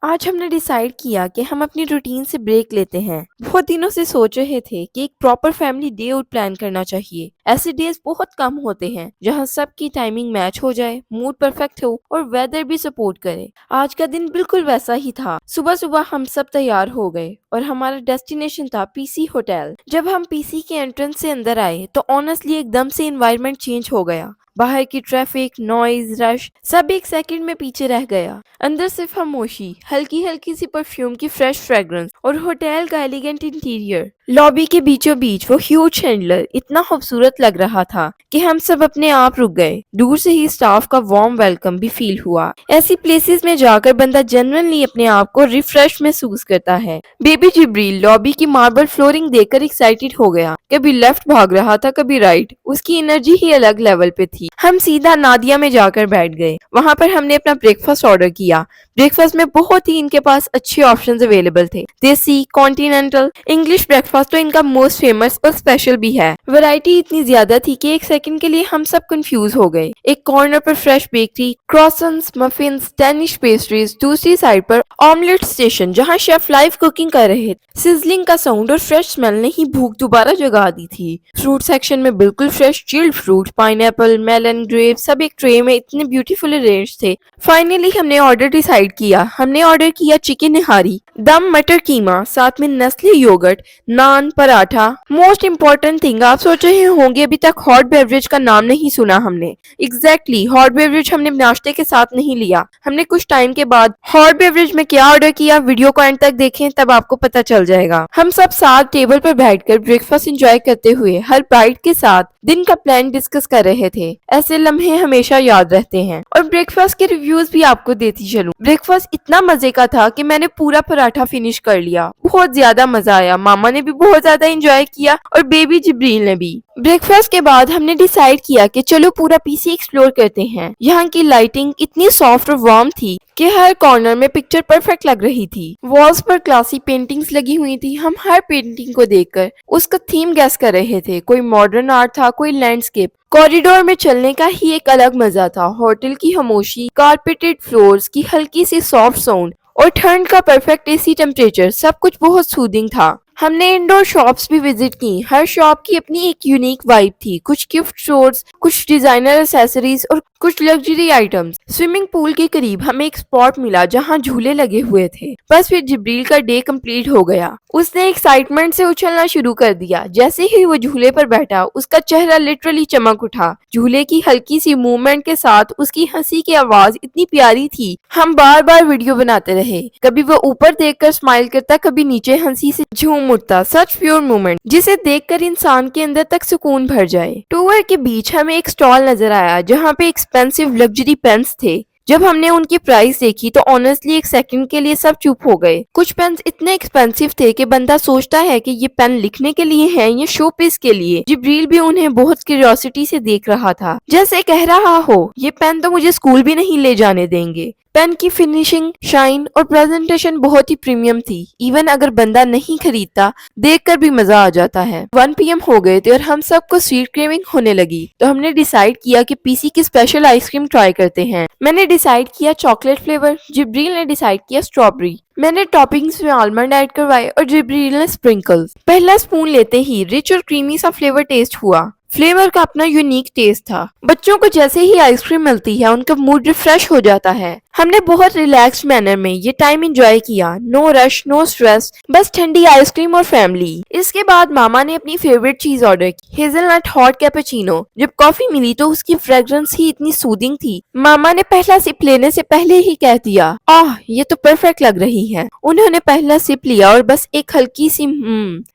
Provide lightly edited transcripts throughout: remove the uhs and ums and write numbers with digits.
آج ہم نے ڈیسائیڈ کیا کہ ہم اپنی روٹین سے بریک لیتے ہیں۔ بہت دنوں سے سوچ رہے تھے کہ ایک proper family day out plan کرنا چاہیے۔ ایسے ڈیز بہت کم ہوتے ہیں جہاں سب کی ٹائمنگ میچ ہو جائے، موڈ پرفیکٹ ہو اور ویدر بھی سپورٹ کرے۔ آج کا دن بالکل ویسا ہی تھا۔ صبح صبح ہم سب تیار ہو گئے اور ہمارا ڈیسٹینیشن تھا پی سی ہوٹل۔ جب ہم پی سی کے انٹرنس سے اندر آئے تو آنیسٹلی ایک دم سے انوائرمنٹ چینج ہو گیا۔ باہر کی ٹریفک، نوائز، رش سب ایک سیکنڈ میں پیچھے رہ گیا۔ اندر صرف خاموشی، ہلکی ہلکی سی پرفیوم کی فریش فریگرنس اور ہوٹل کا ایلیگنٹ انٹیریئر۔ لابی کے بیچوں بیچ وہ ہیوج چینڈلر اتنا خوبصورت لگ رہا تھا کہ ہم سب اپنے آپ رک گئے۔ دور سے ہی اسٹاف کا وارم ویلکم بھی فیل ہوا۔ ایسی پلیسز میں جا کر بندہ جنرلی اپنے آپ کو ریفریش محسوس کرتا ہے۔ بیبی جبریل لابی کی ماربل فلورنگ دیکھ کر ایکسائٹیڈ ہو گیا۔ کبھی لیفٹ بھاگ رہا تھا، کبھی رائٹ۔ اس کی انرجی ہی الگ لیول پہ تھی۔ ہم سیدھا نادیا میں جا کر بیٹھ گئے۔ وہاں پر ہم نے اپنا بریک فاسٹ آرڈر کیا۔ بریک فاسٹ میں بہت ہی ان کے پاس اچھے آپشنز اویلیبل تھے۔ دیسی، کانٹیننٹل، انگلش بریک فاسٹ تو ان کا موسٹ فیمس اور اسپیشل بھی ہے۔ ورائٹی اتنی زیادہ تھی کہ ایک سیکنڈ کے لیے ہم سب کنفیوز ہو گئے۔ ایک کارنر پر فریش بیکری، کروسنز، مفنز، ڈینش پیسٹریز، دوسری سائڈ پر آملیٹ اسٹیشن جہاں شیف لائیو کوکنگ کر رہے تھے۔ سزلنگ کا ساؤنڈ اور فریش اسمیل نے ہی بھوک دوبارہ جگا دی تھی۔ فروٹ سیکشن میں بالکل fresh chilled fruit, pineapple, melon, grape سب ایک ٹرے میں اتنے بیوٹیفل ارینج تھے۔ فائنلی ہم نے آرڈر ڈیسائیڈ کیا۔ ہم نے آرڈر کیا چکن نہاری، دم مٹر قیمہ، ساتھ میں Nestle yoghurt, naan, paratha. Most important thing, آپ سوچ رہے ہوں گے ابھی تک ہاٹ بیوریج کا نام نہیں سنا ہم نے۔ ایگزیکٹلی، ہاٹ بیوریج ہم نے ناشتے کے ساتھ نہیں لیا۔ ہم نے کچھ ٹائم کے بعد ہاٹ بیوریج میں کیا آرڈر کیا، ویڈیو کو اینڈ تک دیکھیں تب آپ کو پتہ چل جائے گا۔ ہم سب ساتھ ٹیبل پر بیٹھ کر بریک فاسٹ انجوائے کرتے ہوئے ہر بائٹ کے ساتھ دن کا پلان ڈسکس کر رہے تھے۔ ایسے لمحے ہمیشہ یاد رہتے ہیں۔ اور بریک فاسٹ کے ریویوز بھی آپ کو دیتی چلوں۔ بریک فاسٹ اتنا مزے کا تھا کہ میں نے پورا پراٹھا فنش کر لیا۔ بہت زیادہ مزہ آیا، ماما نے بھی بہت زیادہ انجوائے کیا اور بیبی جبریل نے بھی۔ بریک فاسٹ کے بعد ہم نے ڈیسائیڈ کیا کہ چلو پورا پی سی ایکسپلور کرتے ہیں۔ یہاں کی لائٹنگ اتنی سافٹ اور وارم تھی کہ ہر کارنر میں پکچر پرفیکٹ لگ رہی تھی۔ والز پر کلاسی پینٹنگز لگی ہوئی تھی۔ ہم ہر پینٹنگ کو دیکھ کر اس کا تھیم گیس کر رہے تھے۔ کوئی ماڈرن آرٹ تھا، کوئی لینڈسکیپ۔ کوریڈور میں چلنے کا ہی ایک الگ مزہ تھا۔ ہوٹل کی خاموشی، کارپیٹڈ فلورز کی ہلکی سی سافٹ ساؤنڈ اور ٹھنڈ کا پرفیکٹ اے سی ٹیمپریچر، سب کچھ بہت سودنگ تھا۔ ہم نے انڈور شاپس بھی وزٹ کی۔ ہر شاپ کی اپنی ایک یونیک وائب تھی۔ کچھ گفٹ اسٹورز، کچھ ڈیزائنر ایکسیسریز اور کچھ لگژری آئٹمز۔ سوئمنگ پول کے قریب ہمیں ایک اسپاٹ ملا جہاں جھولے لگے ہوئے تھے۔ بس پھر جبریل کا ڈے کمپلیٹ ہو گیا۔ اس نے ایکسائٹمنٹ سے اچھلنا شروع کر دیا۔ جیسے ہی وہ جھولے پر بیٹھا اس کا چہرہ لٹرلی چمک اٹھا۔ جھولے کی ہلکی سی موومنٹ کے ساتھ اس کی ہنسی کی آواز اتنی پیاری تھی، ہم بار بار ویڈیو بناتے رہے۔ کبھی وہ اوپر دیکھ کر اسمائل کرتا، کبھی نیچے ہنسی سے جھوم اٹھتا۔ سچ پیور مومنٹ جسے دیکھ کر انسان کے اندر تک سکون بھر جائے۔ ٹور کے بیچ ہمیں ایک سٹال نظر آیا جہاں پہ ایکسپینسو لگژری پینس تھے۔ جب ہم نے ان کی پرائس دیکھی تو آنیسٹلی ایک سیکنڈ کے لیے سب چپ ہو گئے۔ کچھ پینس اتنے ایکسپینسو تھے کہ بندہ سوچتا ہے کہ یہ پین لکھنے کے لیے ہیں یا شو پیس کے لیے۔ جبریل بھی انہیں بہت کیوریوسٹی سے دیکھ رہا تھا، جیسے کہہ رہا ہو یہ پین تو مجھے اسکول بھی نہیں لے جانے دیں گے۔ پین کی فنیشنگ، شائن اور پریزنٹیشن بہت ہی پریمیم تھی۔ ایون اگر بندہ نہیں خریدتا، دیکھ کر بھی مزہ آ جاتا ہے۔ 1 PM ہو گئے تھے اور ہم سب کو سویٹ کریونگ ہونے لگی، تو ہم نے ڈیسائیڈ کیا کہ پی سی کی اسپیشل آئس کریم ٹرائی کرتے ہیں۔ میں نے ڈیسائیڈ کیا چاکلیٹ فلیور، جبریل نے ڈیسائیڈ کیا اسٹرابیری۔ میں نے ٹاپنگز میں آلمنڈ ایڈ کروائے اور جبریل نے سپرنکلز۔ پہلا سپون لیتے ہی رچ اور کریمی سا فلیور ٹیسٹ ہوا۔ فلیور کا اپنا یونیک ٹیسٹ تھا۔ بچوں کو جیسے ہی آئس کریم ملتی ہے ان کا موڈ ریفریش ہو جاتا ہے۔ ہم نے بہت ریلیکسڈ مینر میں یہ ٹائم انجوائے کیا۔ نو رش، نو سٹریس، بس ٹھنڈی آئس کریم اور فیملی۔ اس کے بعد ماما نے اپنی فیوریٹ چیز آرڈر کی، ہیزل نٹ ہاٹ کیپچینو۔ جب کافی ملی تو اس کی فریگرنس ہی اتنی سودنگ تھی، ماما نے پہلا سپ لینے سے پہلے ہی کہہ دیا، یہ تو پرفیکٹ لگ رہی ہے۔ انہوں نے پہلا سپ لیا اور بس ایک ہلکی سی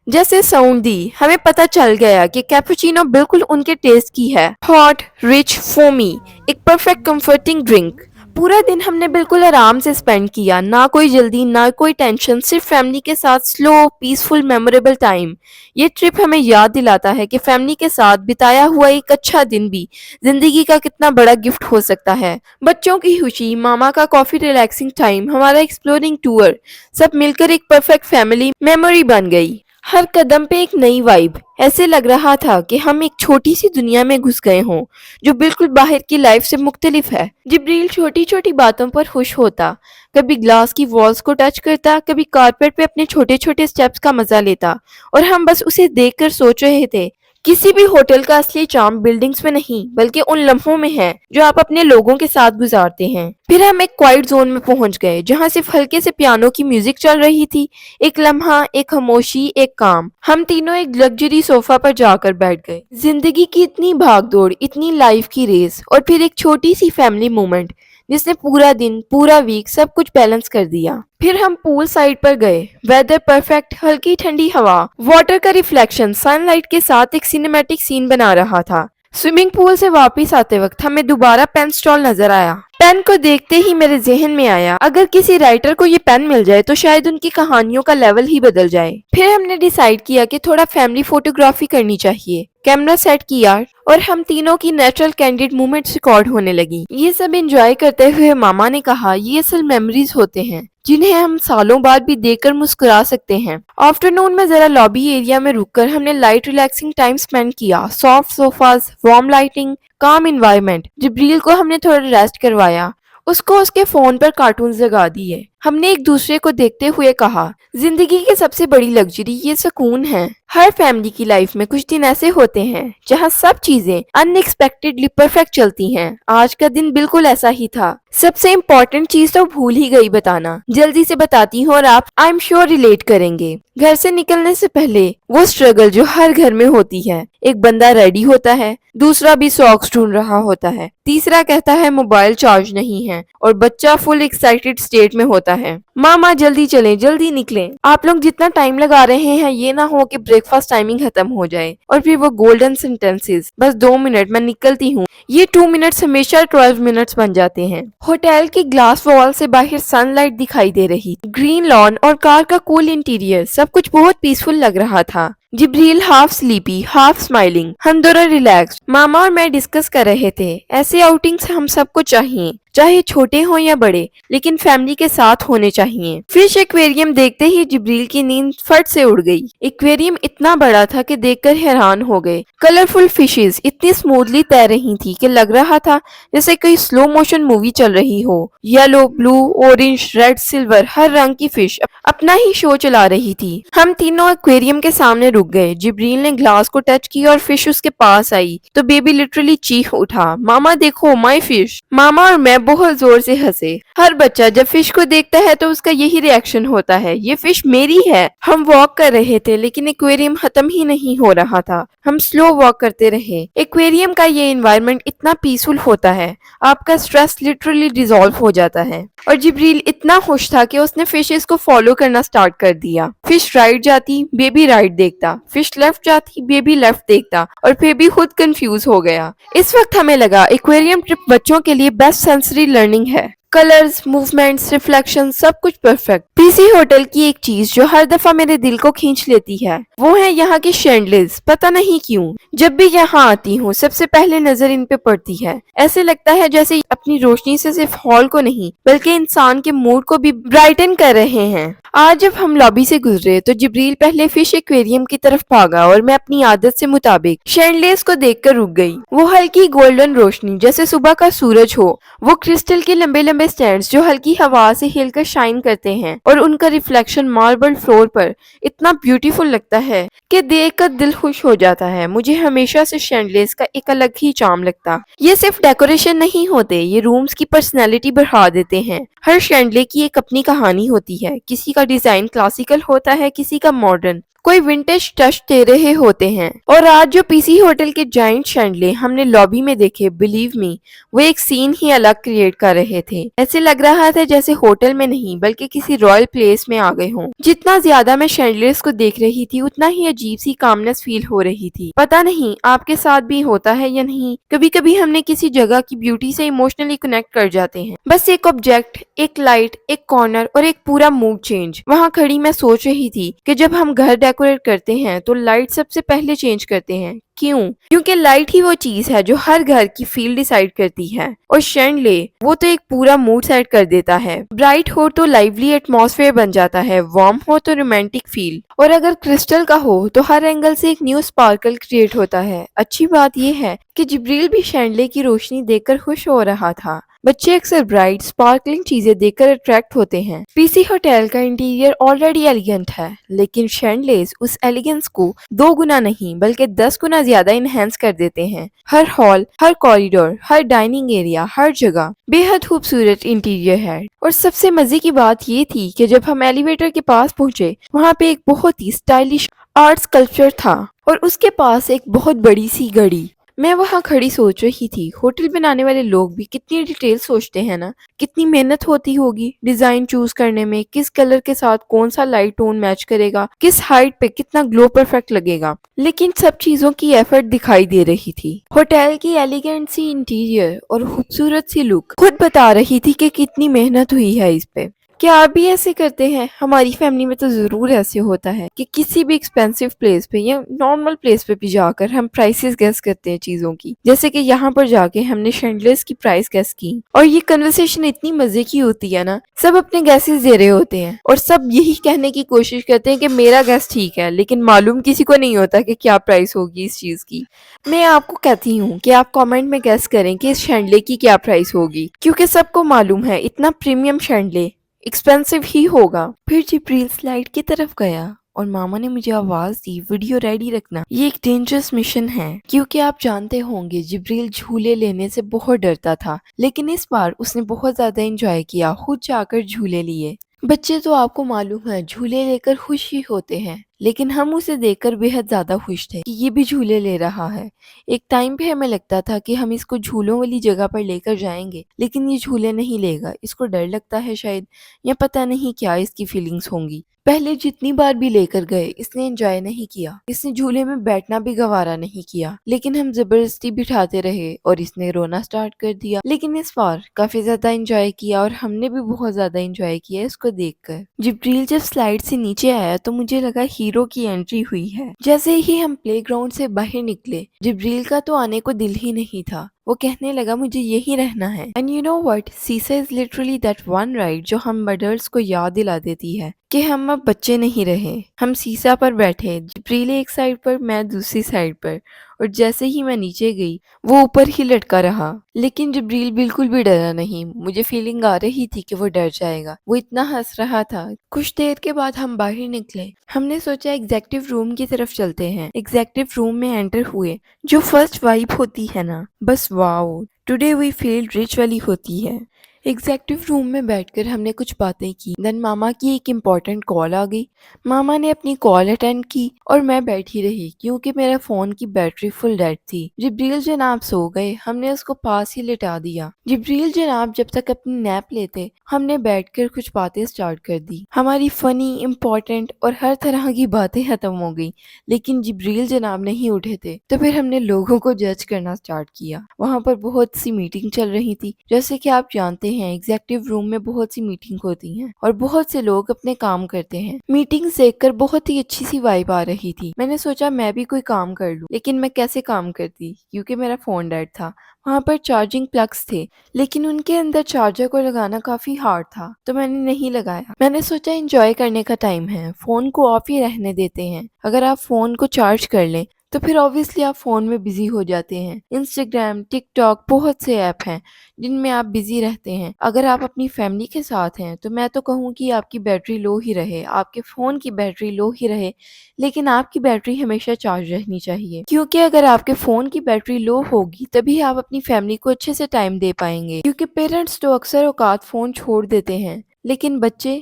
جیسے ساؤنڈ دی۔ ہمیں پتہ چل گیا کہ کیپچینو بالکل ان کے ٹیسٹ کی ہے، ہاٹ، رچ، فومی، ایک پرفیکٹ کمفرٹنگ ڈرنک۔ پورا دن ہم نے بالکل آرام سے سپینڈ کیا، نہ کوئی جلدی، نہ کوئی ٹینشن، صرف فیملی کے ساتھ سلو، پیسفل، میموریبل ٹائم۔ یہ ٹرپ ہمیں یاد دلاتا ہے کہ فیملی کے ساتھ بتایا ہوا ایک اچھا دن بھی زندگی کا کتنا بڑا گفٹ ہو سکتا ہے۔ بچوں کی خوشی، ماما کا کافی ریلیکسنگ ٹائم، ہمارا ایکسپلورنگ ٹور، سب مل کر ایک پرفیکٹ فیملی میموری بن گئی۔ ہر قدم پہ ایک نئی وائب، ایسے لگ رہا تھا کہ ہم ایک چھوٹی سی دنیا میں گھس گئے ہوں جو بالکل باہر کی لائف سے مختلف ہے۔ جبریل چھوٹی چھوٹی باتوں پر خوش ہوتا، کبھی گلاس کی والز کو ٹچ کرتا، کبھی کارپیٹ پہ اپنے چھوٹے چھوٹے سٹیپس کا مزہ لیتا، اور ہم بس اسے دیکھ کر سوچ رہے تھے کسی بھی ہوٹل کا اصلی چارم بلڈنگز میں نہیں بلکہ ان لمحوں میں ہے جو آپ اپنے لوگوں کے ساتھ گزارتے ہیں۔ پھر ہم ایک کوائٹ زون میں پہنچ گئے جہاں صرف ہلکے سے پیانو کی میوزک چل رہی تھی، ایک لمحہ، ایک خاموشی، ایک کام۔ ہم تینوں ایک لگژری صوفہ پر جا کر بیٹھ گئے۔ زندگی کی اتنی بھاگ دوڑ، اتنی لائف کی ریس، اور پھر ایک چھوٹی سی فیملی مومنٹ جس نے پورا دن، پورا ویک سب کچھ بیلنس کر دیا۔ پھر ہم پول سائڈ پر گئے، ویدر پرفیکٹ، ہلکی ٹھنڈی ہوا، واٹر کا ریفلیکشن سن لائٹ کے ساتھ ایک سینیمیٹک سین بنا رہا تھا۔ سوئمنگ پول سے واپس آتے وقت ہمیں دوبارہ پین سٹال نظر آیا۔ پین کو دیکھتے ہی میرے ذہن میں آیا اگر کسی رائٹر کو یہ پین مل جائے تو شاید ان کی کہانیوں کا لیول ہی بدل جائے۔ پھر ہم نے ڈیسائیڈ کیا کہ تھوڑا فیملی فوٹوگرافی کرنی چاہیے۔ کیمرہ سیٹ کیا اور ہم تینوں کی نیچرل کینڈیڈ مومنٹس ریکارڈ ہونے لگی۔ یہ سب انجوائے کرتے ہوئے ماما نے کہا یہ اصل میموریز ہوتے ہیں جنہیں ہم سالوں بعد بھی دیکھ کر مسکرا سکتے ہیں۔ آفٹرنون میں ذرا لابی ایریا میں رک کر ہم نے لائٹ ریلیکسنگ ٹائم سپینڈ کیا، سافٹ سوفاز، وارم لائٹنگ، کام انوائرمنٹ۔ جبریل کو ہم نے تھوڑا ریسٹ کروایا، اس کو اس کے فون پر کارٹونز لگا دیے۔ ہم نے ایک دوسرے کو دیکھتے ہوئے کہا زندگی کی سب سے بڑی لگژری یہ سکون ہے۔ ہر فیملی کی لائف میں کچھ دن ایسے ہوتے ہیں جہاں سب چیزیں ان ایکسپیکٹڈلی پرفیکٹ چلتی ہیں۔ آج کا دن بالکل ایسا ہی تھا۔ سب سے امپورٹنٹ چیز تو بھول ہی گئی بتانا، جلدی سے بتاتی ہوں اور آپ I'm sure ریلیٹ کریں گے۔ گھر سے نکلنے سے پہلے وہ سٹرگل جو ہر گھر میں ہوتی ہے، ایک بندہ ریڈی ہوتا ہے، دوسرا بھی ساکس ڈھونڈ رہا ہوتا ہے، تیسرا کہتا ہے موبائل چارج نہیں ہے، اور بچہ فل ایکسائٹڈ اسٹیٹ میں ہوتا ہے۔ ماما جلدی چلیں، جلدی نکلیں، آپ لوگ جتنا ٹائم لگا رہے ہیں یہ نہ ہو کہ بریک فاسٹ ٹائمنگ ختم ہو جائے۔ اور پھر وہ گولڈن سینٹینسز، بس 2 منٹ میں نکلتی ہوں۔ یہ 2 منٹس ہمیشہ 12 منٹس بن جاتے ہیں۔ ہوٹل کی گلاس وال سے باہر سن لائٹ دکھائی دے رہی، گرین لان اور کار کا کول انٹیریئر، سب کچھ بہت پیسفل لگ رہا تھا۔ جبریل ہاف سلیپی، ہاف اسمائلنگ، ہم دونوں ریلیکس۔ ماما اور میں ڈسکس کر رہے تھے ایسے آؤٹنگز ہم سب کو چاہیے، چاہے چھوٹے ہوں یا بڑے، لیکن فیملی کے ساتھ ہونے چاہیے۔ فش ایکویریم دیکھتے ہی جبریل کی نیند فٹ سے اڑ گئی۔ ایکویریم اتنا بڑا تھا کہ دیکھ کر حیران ہو گئے۔ کلرفل فشز اتنی سموتھلی تیر رہی تھی کہ لگ رہا تھا جیسے کوئی سلو موشن مووی چل رہی ہو۔ یلو، بلو، اورنج، ریڈ، سلور، ہر رنگ کی فش اپنا ہی شو چلا رہی تھی۔ ہم تینوں ایکویریم کے سامنے رک گئے۔ جبریل نے گلاس کو ٹچ کیا اور فش اس کے پاس آئی تو بیبی لٹرلی چیخ اٹھا، ماما دیکھو مائی فش۔ ماما اور میں بہت زور سے ہنسے۔ ہر بچہ جب فش کو دیکھتا ہے تو اس کا یہی ری ایکشن ہوتا ہے، یہ فش میری ہے۔ ہم واک کر رہے تھے لیکن ایکویریم ختم ہی نہیں ہو رہا تھا۔ ہم سلو واک کرتے رہے۔ ایکویریم کا یہ انوائرمنٹ اتنا پیسفل ہوتا ہے، آپ کا سٹریس لٹرلی ڈیزالو ہو جاتا ہے۔ اور جبریل اتنا خوش تھا کہ اس نے فشز کو فالو کرنا سٹارٹ کر دیا۔ فش رائٹ جاتی، بیبی رائٹ دیکھتا، فش لیفٹ جاتی، بیبی لیفٹ دیکھتا، اور پھر بھی خود کنفیوز ہو گیا۔ اس وقت ہمیں لگا ایکویریم ٹرپ بچوں کے لیے بیسٹ سینسری لرننگ ہے۔ کلرز، موومنٹس، ریفلیکشن، سب کچھ پرفیکٹ۔ پی سی ہوٹل کی ایک چیز جو ہر دفعہ میرے دل کو کھینچ لیتی ہے وہ ہے یہاں کی شینڈلز۔ پتہ نہیں کیوں جب بھی یہاں آتی ہوں سب سے پہلے نظر ان پہ پڑتی ہے۔ ایسے لگتا ہے جیسے اپنی روشنی سے صرف ہال کو نہیں بلکہ انسان کے موڈ کو بھی برائٹن کر رہے ہیں۔ آج جب ہم لابی سے گزرے تو جبریل پہلے فش ایکویریم کی طرف بھاگا اور میں اپنی عادت سے مطابق شینڈلیز کو دیکھ کر رک گئی۔ وہ ہلکی گولڈن روشنی جیسے صبح کا سورج ہو، وہ کرسٹل کے لمبے لمبے سٹینڈز جو ہلکی ہوا سے ہل کر شائن کرتے ہیں، اور ان کا ریفلیکشن ماربل فلور پر اتنا بیوٹیفل لگتا ہے کہ دیکھ کر دل خوش ہو جاتا ہے۔ مجھے ہمیشہ سے شینڈلیز کا ایک الگ ہی چارم لگتا۔ یہ صرف ڈیکوریشن نہیں ہوتے، یہ رومز کی پرسنالٹی بڑھا دیتے ہیں۔ ہر شینڈلے کی ایک اپنی کہانی ہوتی ہے، کسی کا ڈیزائن کلاسیکل ہوتا ہے، کسی کا ماڈرن، کوئی ونٹیج ٹچ دے رہے ہوتے ہیں۔ اور آج جو پی سی ہوٹل کے جائنٹ شینڈلے ہم نے لابی میں دیکھے، بلیو می وہ ایک سین ہی الگ کریٹ کر رہے تھے۔ ایسے لگ رہا تھا جیسے ہوٹل میں نہیں بلکہ کسی رائل پلیس میں آ گئے ہوں۔ جتنا زیادہ میں شینڈلرز کو دیکھ رہی تھی اتنا ہی عجیب سی کامنس فیل ہو رہی تھی۔ پتہ نہیں آپ کے ساتھ بھی ہوتا ہے یا نہیں، کبھی کبھی ہم نے کسی جگہ کی بیوٹی سے ایموشنلی کنیکٹ کر جاتے ہیں، بس ایک آبجیکٹ، ایک لائٹ، ایک کارنر اور ایک پورا موڈ چینج۔ وہاں کھڑی میں سوچ رہی تھی کہ جب ہم گھر ڈیکوریٹ کرتے ہیں تو لائٹ سب سے پہلے چینج کرتے ہیں، کیوں؟ کیونکہ لائٹ ہی وہ چیز ہے جو ہر گھر کی فیل ڈیسائیڈ کرتی ہے، اور شینڈلے وہ تو ایک پورا موڈ سیٹ کر دیتا ہے۔ برائٹ ہو تو لائیولی ایٹماسفیئر بن جاتا ہے، وارم ہو تو رومانٹک فیل، اور اگر کرسٹل کا ہو تو ہر اینگل سے ایک نیو سپارکل کریٹ ہوتا ہے۔ اچھی بات یہ ہے کہ جبریل بھی شینڈلے کی روشنی دیکھ کر خوش ہو رہا تھا۔ بچے اکثر برائٹ سپارکلنگ چیزیں دیکھ کر اٹریکٹ ہوتے ہیں۔ پی سی ہوٹل کا انٹیریئر آلریڈی ایلیگنٹ ہے، لیکن شینڈلیز اس ایلیگنس کو 2 گنا نہیں بلکہ 10 گنا زیادہ انہینس کر دیتے ہیں۔ ہر ہال، ہر کوریڈور، ہر ڈائننگ ایریا، ہر جگہ بے حد خوبصورت انٹیریئر ہے۔ اور سب سے مزے کی بات یہ تھی کہ جب ہم ایلیویٹر کے پاس پہنچے، وہاں پہ ایک بہت ہی اسٹائلش آرٹ اسکلپچر تھا اور اس کے پاس ایک بہت بڑی سی گھڑی۔ میں وہاں کھڑی سوچ رہی تھی، ہوٹل بنانے والے لوگ بھی کتنی ڈیٹیل سوچتے ہیں نا، کتنی محنت ہوتی ہوگی ڈیزائن چوز کرنے میں، کس کلر کے ساتھ کون سا لائٹ ٹون میچ کرے گا، کس ہائٹ پہ کتنا گلو پرفیکٹ لگے گا، لیکن سب چیزوں کی ایفرٹ دکھائی دے رہی تھی۔ ہوٹل کی ایلیگنٹ سی انٹیریئر اور خوبصورت سی لک خود بتا رہی تھی کہ کتنی محنت ہوئی ہے اس پہ۔ کیا آپ بھی ایسے کرتے ہیں؟ ہماری فیملی میں تو ضرور ایسے ہوتا ہے کہ کسی بھی ایکسپینسو پلیس پہ یا نارمل پلیس پہ بھی جا کر ہم پرائسز گیس کرتے ہیں چیزوں کی، جیسے کہ یہاں پر جا کے ہم نے شینڈلرز کی پرائس گیس کی، اور یہ کنورسیشن اتنی مزے کی ہوتی ہے نا، سب اپنے گیسز دے رہے ہوتے ہیں اور سب یہی کہنے کی کوشش کرتے ہیں کہ میرا گیس ٹھیک ہے، لیکن معلوم کسی کو نہیں ہوتا کہ کیا پرائس ہوگی اس چیز کی۔ میں آپ کو کہتی ہوں کہ آپ کامنٹ میں گیس کریں کہ اس شینڈلے کی کیا پرائس ہوگی، کیونکہ سب کو معلوم ہے اتنا پریمیم شینڈلے ایکسپینسو ہی ہوگا۔ پھر جبریل سلائڈ کی طرف گیا اور ماما نے مجھے آواز دی، ویڈیو ریڈی رکھنا، یہ ایک ڈینجرس مشن ہے، کیونکہ آپ جانتے ہوں گے جبریل جھولے لینے سے بہت ڈرتا تھا، لیکن اس بار اس نے بہت زیادہ انجوائے کیا، خود جا کر جھولے لیے۔ بچے تو آپ کو معلوم ہے جھولے لے کر خوش ہی ہوتے ہیں، لیکن ہم اسے دیکھ کر بے حد زیادہ خوش تھے کہ یہ بھی جھولے لے رہا ہے۔ ایک ٹائم پہ ہمیں لگتا تھا کہ ہم اس کو جھولوں والی جگہ پر لے کر جائیں گے، لیکن یہ جھولے نہیں لے گا، اس کو ڈر لگتا ہے شاید، یا پتہ نہیں کیا اس کی فیلنگز ہوں گی۔ پہلے جتنی بار بھی لے کر گئے اس نے انجوائے نہیں کیا، اس نے جھولے میں بیٹھنا بھی گوارا نہیں کیا، لیکن ہم زبردستی بٹھاتے رہے اور اس نے رونا سٹارٹ کر دیا۔ لیکن اس بار کافی زیادہ انجوائے کیا اور ہم نے بھی بہت زیادہ انجوائے کیا اس کو دیکھ کر۔ جبریل جب سلائڈ سے نیچے آیا تو مجھے لگا ہیرو کی انٹری ہوئی ہے۔ جیسے ہی ہم پلے گراؤنڈ سے باہر نکلے، جبریل کا تو آنے کو دل ہی نہیں تھا، وہ کہنے لگا مجھے یہی رہنا ہے۔ And you know what? سیسا is literally that one ride جو ہم مدرس کو یاد دلا دیتی ہے کہ ہم اب بچے نہیں رہے۔ ہم سیسا پر بیٹھے، جبریل ایک سائڈ پر، میں دوسری سائڈ پر، اور جیسے ہی میں نیچے گئی وہ اوپر ہی لٹکا رہا، لیکن جبریل بالکل بھی ڈرا نہیں۔ مجھے فیلنگ آ رہی تھی کہ وہ ڈر جائے گا، وہ اتنا ہنس رہا تھا۔ کچھ دیر کے بعد ہم باہر نکلے، ہم نے سوچا ایگزیکٹو روم کی طرف چلتے ہیں۔ ایگزیکٹو روم میں انٹر ہوئے، جو فرسٹ وائب ہوتی ہے نا، بس واو، ٹوڈے وی فیل ریچ والی ہوتی ہے۔ ایگزیکٹو روم میں بیٹھ کر ہم نے کچھ باتیں کی، دین ماما کی ایک امپورٹنٹ کال آ گئی۔ ماما نے اپنی کال اٹینڈ کی اور میں بیٹھی رہی کیونکہ میرا فون کی بیٹری فل ڈیڈ تھی۔ جبریل جناب سو گئے، ہم نے اس کو پاس ہی لٹا دیا۔ جبریل جناب جب تک اپنی نیپ لیتے، ہم نے بیٹھ کر کچھ باتیں سٹارٹ کر دی۔ ہماری فنی، امپورٹنٹ اور ہر طرح کی باتیں ختم ہو گئی، لیکن جبریل جناب نہیں اٹھے تھے، تو پھر ہم نے لوگوں کو جج کرنا سٹارٹ کیا۔ وہاں پر بہت سی میٹنگ چل رہی تھی، جیسے کہ آپ جانتے ہیں ایگزیکٹو روم میں بہت سی میٹنگ ہوتی ہیں اور بہت سے لوگ اپنے کام کرتے ہیں۔ میٹنگز دیکھ کر بہت ہی اچھی سی وائب آ رہی تھی۔ میں نے سوچا میں بھی کوئی کام کر لوں، لیکن میں کیسے کام کرتی کیونکہ میرا فون ڈیڈ تھا۔ وہاں پر چارجنگ پلگس تھے، لیکن ان کے اندر چارجر کو لگانا کافی ہارڈ تھا، تو میں نے نہیں لگایا۔ میں نے سوچا انجوائے کرنے کا ٹائم ہے، فون کو آف ہی رہنے دیتے ہیں۔ اگر آپ فون کو چارج کر لیں تو پھر obviously آپ فون میں بزی ہو جاتے ہیں۔ انسٹاگرام، ٹک ٹاک، بہت سے ایپ ہیں جن میں آپ بزی رہتے ہیں۔ اگر آپ اپنی فیملی کے ساتھ ہیں تو میں تو کہوں کہ آپ کی بیٹری لو ہی رہے، آپ کے فون کی بیٹری لو ہی رہے، لیکن آپ کی بیٹری ہمیشہ چارج رہنی چاہیے، کیونکہ اگر آپ کے فون کی بیٹری لو ہوگی تبھی آپ اپنی فیملی کو اچھے سے ٹائم دے پائیں گے، کیونکہ پیرنٹس تو اکثر اوقات فون چھوڑ دیتے ہیں، لیکن بچے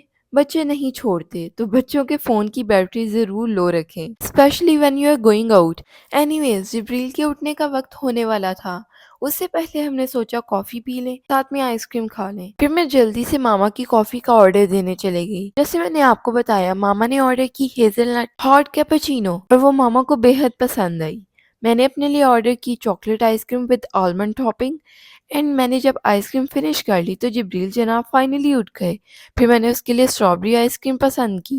نہیں چھوڑتے، تو بچوں کے فون کی بیٹری ضرور لو رکھیں، especially when you are going out. Anyways Jibreel کے اٹھنے کا وقت ہونے والا تھا، اس سے پہلے ہم نے سوچا کافی پی لیں، ساتھ میں آئس کریم کھا لیں۔ پھر میں جلدی سے ماما کی کافی کا آرڈر دینے چلے گئی۔ جیسے میں نے آپ کو بتایا، ماما نے آرڈر کی ہیزل نٹ ہاٹ کیپوچینو اور وہ ماما کو بے حد پسند آئی۔ میں نے اپنے لیے آرڈر کی chocolate ice cream with almond topping, and میں نے جب آئس کریم فنش کر لی تو جبریل جناب فائنلی اٹھ گئے۔ پھر میں نے اس کے لیے اسٹرابیری آئس کریم پسند کی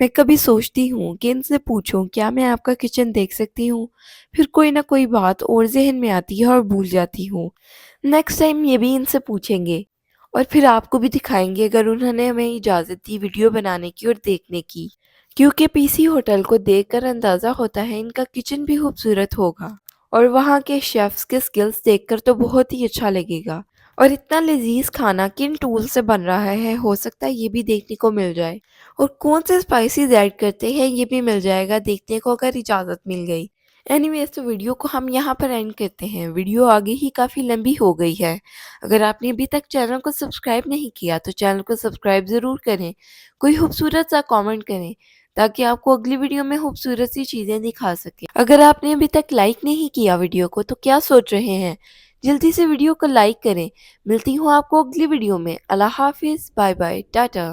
میں کبھی سوچتی ہوں کہ ان سے پوچھوں کیا میں آپ کا کچن دیکھ سکتی ہوں، پھر کوئی نہ کوئی بات اور ذہن میں آتی ہے اور بھول جاتی ہوں۔ نیکسٹ ٹائم یہ بھی ان سے پوچھیں گے اور پھر آپ کو بھی دکھائیں گے اگر انہوں نے ہمیں اجازت دی ویڈیو بنانے کی اور دیکھنے کی، کیونکہ پی سی ہوٹل کو دیکھ کر اندازہ ہوتا ہے ان کا کچن بھی خوبصورت ہوگا اور وہاں کے شیفز کے سکلز دیکھ کر تو بہت ہی اچھا لگے گا۔ اور اتنا لذیذ کھانا کن ٹول سے بن رہا ہے ہو سکتا ہے یہ بھی دیکھنے کو مل جائے، اور کون سے اسپائسیز ایڈ کرتے ہیں یہ بھی مل جائے گا دیکھنے کو اگر اجازت مل گئی۔ اینی ویز تو ویڈیو کو ہم یہاں پر اینڈ کرتے ہیں، ویڈیو آگے ہی کافی لمبی ہو گئی ہے۔ اگر آپ نے ابھی تک چینل کو سبسکرائب نہیں کیا تو چینل کو سبسکرائب ضرور کریں، کوئی خوبصورت سا کامنٹ کریں تاکہ آپ کو اگلی ویڈیو میں خوبصورت سی چیزیں دکھا سکیں۔ اگر آپ نے ابھی تک لائک نہیں کیا ویڈیو کو تو کیا سوچ رہے ہیں، جلدی سے ویڈیو کو لائک کریں۔ ملتی ہوں آپ کو اگلی ویڈیو میں۔ اللہ حافظ، بائے بائے، ٹاٹا۔